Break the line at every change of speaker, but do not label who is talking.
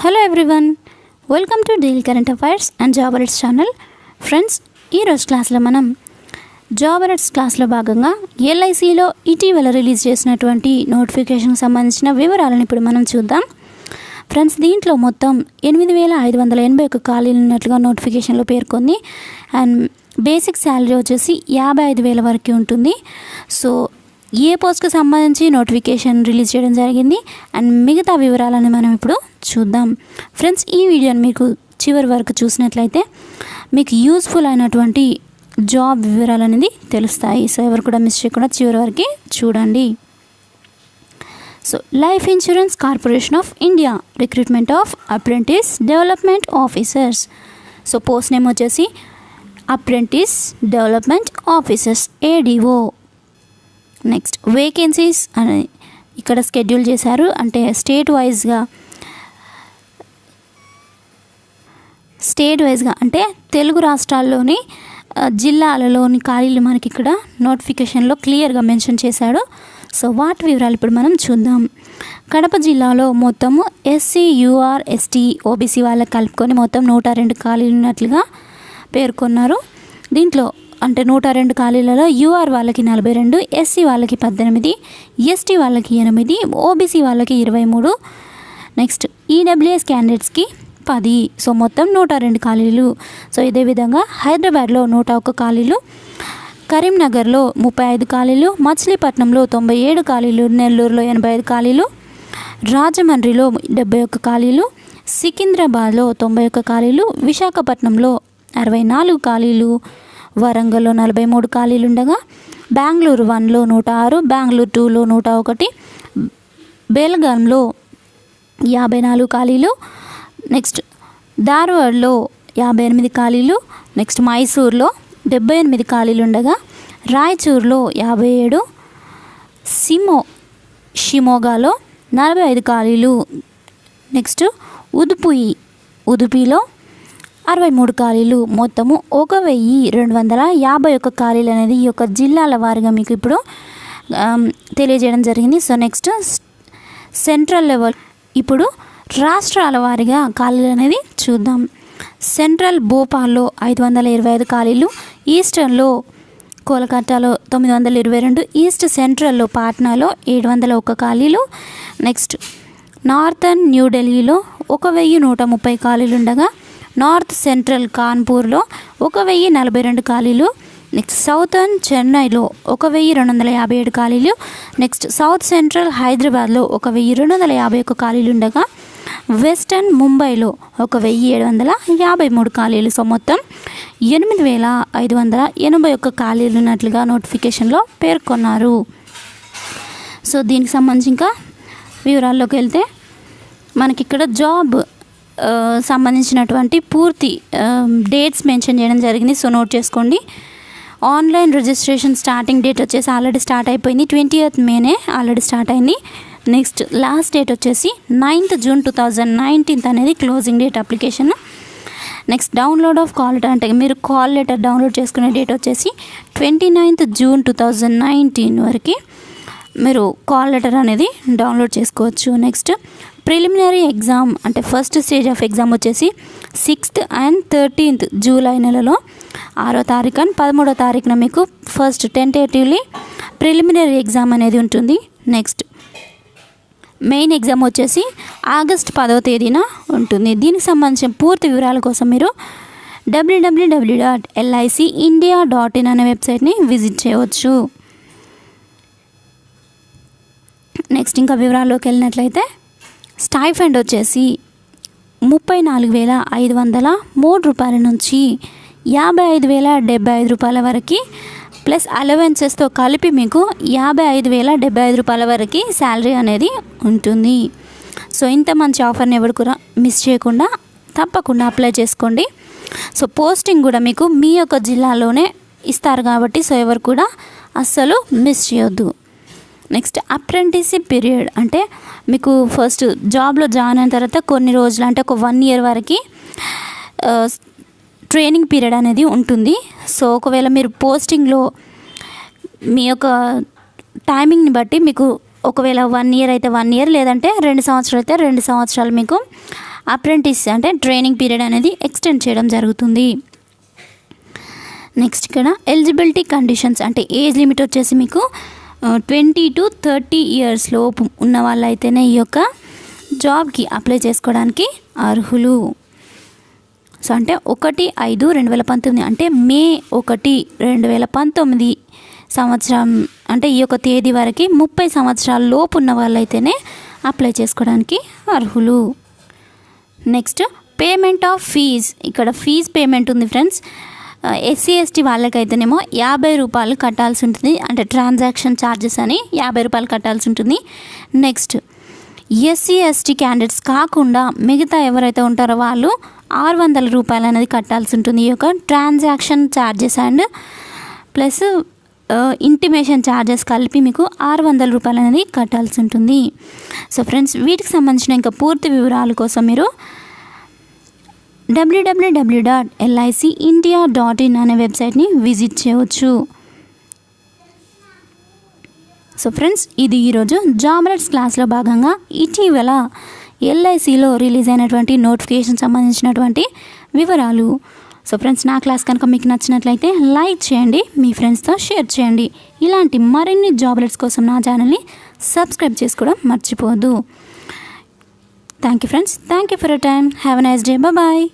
Hello everyone, welcome to daily current affairs and job alerts channel. Friends, ఈరోజు క్లాస్లో మనం job alerts క్లాస్లో భాగంగా ఎల్ఐసిలో ఇటీవల రిలీజ్ చేసినటువంటి నోటిఫికేషన్కి సంబంధించిన వివరాలను ఇప్పుడు మనం చూద్దాం. ఫ్రెండ్స్, దీంట్లో మొత్తం 8,581 ఖాళీలు ఉన్నట్లుగా నోటిఫికేషన్లో పేర్కొంది. అండ్ బేసిక్ శాలరీ వచ్చేసి 55,000 వరకు ఉంటుంది. సో ఏ పోస్ట్కి సంబంధించి నోటిఫికేషన్ రిలీజ్ చేయడం జరిగింది అండ్ మిగతా వివరాలను మనం ఇప్పుడు చూద్దాం. ఫ్రెండ్స్, ఈ వీడియోని మీకు చివరి వరకు చూసినట్లయితే మీకు యూస్ఫుల్ అయినటువంటి జాబ్ వివరాలు అనేది తెలుస్తాయి. సో ఎవరు కూడా మిస్ చేయకుండా చివరి వరకు చూడండి. So life insurance corporation of India recruitment of apprentice development officers. So post name వచ్చేసి apprentice development officers, ADO. Next vacancies అని ఇక్కడ షెడ్యూల్ చేశారు. అంటే స్టేట్ వైజ్గా అంటే తెలుగు రాష్ట్రాల్లోని జిల్లాలలోని ఖాళీలు మనకి ఇక్కడ నోటిఫికేషన్లో క్లియర్గా మెన్షన్ చేశాడు. సో వాటి వివరాలు ఇప్పుడు మనం చూద్దాం. కడప జిల్లాలో మొత్తము ఎస్సీ, యూఆర్, ఎస్టీ, ఓబీసీ వాళ్ళకి కలుపుకొని మొత్తం 102 ఖాళీలు ఉన్నట్లుగా పేర్కొన్నారు. దీంట్లో అంటే 102 ఖాళీలలో యూఆర్ వాళ్ళకి 42, ఎస్సీ వాళ్ళకి 18, ఎస్టీ వాళ్ళకి 8, ఓబీసీ వాళ్ళకి 23, నెక్స్ట్ ఈడబ్ల్యూఎస్ క్యాండిడేట్స్కి 10. సో మొత్తం 102 ఖాళీలు. సో ఇదే విధంగా హైదరాబాద్లో 101 ఖాళీలు, కరీంనగర్లో 35 ఖాళీలు, మచిలీపట్నంలో 97 ఖాళీలు, నెల్లూరులో 85 ఖాళీలు, రాజమండ్రిలో 71 ఖాళీలు, సికింద్రాబాద్లో 91 ఖాళీలు, విశాఖపట్నంలో 64 ఖాళీలు, వరంగల్లో 43 ఖాళీలు ఉండగా బెంగళూరు 1లో 106, బెంగళూరు 2లో 101, బెల్గాంలో 54 ఖాళీలు, నెక్స్ట్ ధార్వాడ్లో 58 ఖాళీలు, నెక్స్ట్ మైసూర్లో 78 ఖాళీలు ఉండగా రాయచూర్లో 57, షిమోగాలో 45 ఖాళీలు, నెక్స్ట్ ఉదుపిలో 63 ఖాళీలు, మొత్తము 1,251 ఖాళీలు అనేది ఈ యొక్క జిల్లాల వారీగా మీకు ఇప్పుడు తెలియజేయడం జరిగింది. సో నెక్స్ట్ సెంట్రల్ లెవెల్, ఇప్పుడు రాష్ట్రాల వారీగా ఖాళీలు అనేది చూద్దాం. సెంట్రల్ భోపాల్లో 525 ఖాళీలు, ఈస్టర్న్లో కోల్కతాలో 922, ఈస్ట్ సెంట్రల్లో పాట్నాలో 701 ఖాళీలు, నెక్స్ట్ నార్థన్ న్యూఢిల్లీలో 1,130 ఖాళీలు ఉండగా నార్త్ సెంట్రల్ కాన్పూర్లో 1,042 ఖాళీలు, నెక్స్ట్ సౌతర్న్ చెన్నైలో 1,257 ఖాళీలు, నెక్స్ట్ సౌత్ సెంట్రల్ హైదరాబాద్లో 1,251 ఖాళీలు ఉండగా వెస్టర్న్ ముంబైలో 1,753 ఖాళీలు. సో మొత్తం 8,581 ఖాళీలు ఉన్నట్లుగా నోటిఫికేషన్లో పేర్కొన్నారు. సో దీనికి సంబంధించి ఇంకా వివరాల్లోకి వెళ్తే మనకి ఇక్కడ జాబ్ సంబంధించినటువంటి పూర్తి డేట్స్ మెన్షన్ చేయడం జరిగింది. సో నోట్ చేసుకోండి. ఆన్లైన్ రిజిస్ట్రేషన్ స్టార్టింగ్ డేట్ వచ్చేసి ఆల్రెడీ స్టార్ట్ అయిపోయింది. 20th మేనే ఆల్రెడీ స్టార్ట్ అయింది. నెక్స్ట్ లాస్ట్ డేట్ వచ్చేసి 9th June 2019 అనేది closing date application. Next download of call letter, అంటే మీరు కాల్ లెటర్ డౌన్లోడ్ చేసుకునే డేట్ వచ్చేసి 29th June 2019 వరకు మీరు కాల్ లెటర్ అనేది డౌన్లోడ్ చేసుకోవచ్చు. నెక్స్ట్ ప్రిలిమినరీ ఎగ్జామ్, అంటే ఫస్ట్ స్టేజ్ ఆఫ్ ఎగ్జామ్ వచ్చేసి 6th and 13th జూలై నెలలో 6వ తారీఖు అండ్ 13వ తారీఖున మీకు ఫస్ట్ టెంటేటివ్లీ ప్రిలిమినరీ ఎగ్జామ్ అనేది ఉంటుంది. నెక్స్ట్ మెయిన్ ఎగ్జామ్ వచ్చేసి ఆగస్ట్ 10వ తేదీన ఉంటుంది. దీనికి సంబంధించిన పూర్తి వివరాల కోసం మీరు www.licindia.in అనే వెబ్సైట్ని విజిట్ చేయవచ్చు. నెక్స్ట్ ఇంకా వివరాల్లోకి వెళ్ళినట్లయితే స్టైఫండ్ వచ్చేసి 34,503 రూపాయల నుంచి 55,075 రూపాయల వరకు ప్లస్ అలవెన్సెస్తో కలిపి మీకు 55,075 రూపాయల వరకు శాలరీ అనేది ఉంటుంది. సో ఇంత మంచి ఆఫర్ని ఎవరు కూడా మిస్ చేయకుండా తప్పకుండా అప్లై చేసుకోండి. సో పోస్టింగ్ కూడా మీకు మీ యొక్క జిల్లాలోనే ఇస్తారు కాబట్టి సో ఎవరు కూడా అస్సలు మిస్ చేయొద్దు. నెక్స్ట్ అప్రెంటిస్షిప్ పీరియడ్, అంటే మీకు ఫస్ట్ జాబ్లో జాయిన్ అయిన తర్వాత కొన్ని రోజులు అంటే ఒక 1 year వరకు ట్రైనింగ్ పీరియడ్ అనేది ఉంటుంది. సో ఒకవేళ మీరు పోస్టింగ్లో మీ యొక్క టైమింగ్ని బట్టి మీకు ఒకవేళ 1 year అయితే 1 year, లేదంటే 2 సంవత్సరాలు అయితే 2 సంవత్సరాలు మీకు అప్రెంటిస్ అంటే ట్రైనింగ్ పీరియడ్ అనేది ఎక్స్టెండ్ చేయడం జరుగుతుంది. నెక్స్ట్ ఇక్కడ ఎలిజిబిలిటీ కండిషన్స్ అంటే ఏజ్ లిమిట్ వచ్చేసి మీకు 20 to 30 years లోపు ఉన్న వాళ్ళైతేనే ఈ యొక్క జాబ్కి అప్లై చేసుకోవడానికి అర్హులు. సో అంటే 1/5/2019 అంటే మే 1, 2019 సంవత్సరం అంటే ఈ యొక్క తేదీ వరకు 30 సంవత్సరాల లోపు ఉన్న వాళ్ళైతేనే అప్లై చేసుకోవడానికి అర్హులు. Next payment of fee. ఇక్కడ ఫీజ్ పేమెంట్ ఉంది ఫ్రెండ్స్. ఎస్సీ ఎస్టీ వాళ్ళకైతేనేమో 50 రూపాయలు కట్టాల్సి ఉంటుంది. అంటే ట్రాన్సాక్షన్ ఛార్జెస్ అని 50 రూపాయలు కట్టాల్సి ఉంటుంది. నెక్స్ట్ ఎస్సీ ఎస్టీ క్యాండిడేట్స్ కాకుండా మిగతా ఎవరైతే ఉంటారో వాళ్ళు 600 రూపాయలు అనేది కట్టాల్సి ఉంటుంది. ఈ యొక్క transaction charges and plus intimation charges కలిపి మీకు 600 రూపాయలు అనేది కట్టాల్సి ఉంటుంది. సో ఫ్రెండ్స్ వీటికి సంబంధించిన ఇంకా పూర్తి వివరాల కోసం మీరు www.licindia.in అనే వెబ్సైట్ని విజిట్ చేయవచ్చు. సో ఫ్రెండ్స్ ఇది ఈరోజు జాబ్ అలర్ట్స్ క్లాస్లో భాగంగా ఇటీవల ఎల్ఐసిలో రిలీజ్ అయినటువంటి నోటిఫికేషన్ సంబంధించినటువంటి వివరాలు. సో ఫ్రెండ్స్ నా క్లాస్ కనుక మీకు నచ్చినట్లయితే లైక్ చేయండి, మీ ఫ్రెండ్స్తో షేర్ చేయండి. ఇలాంటి మరిన్ని జాబ్ అలర్ట్స్ కోసం నా ఛానల్ని సబ్స్క్రైబ్ చేసుకోవడం మర్చిపోవద్దు. Thank you friends. Thank you for your time. Have a nice day. Bye bye.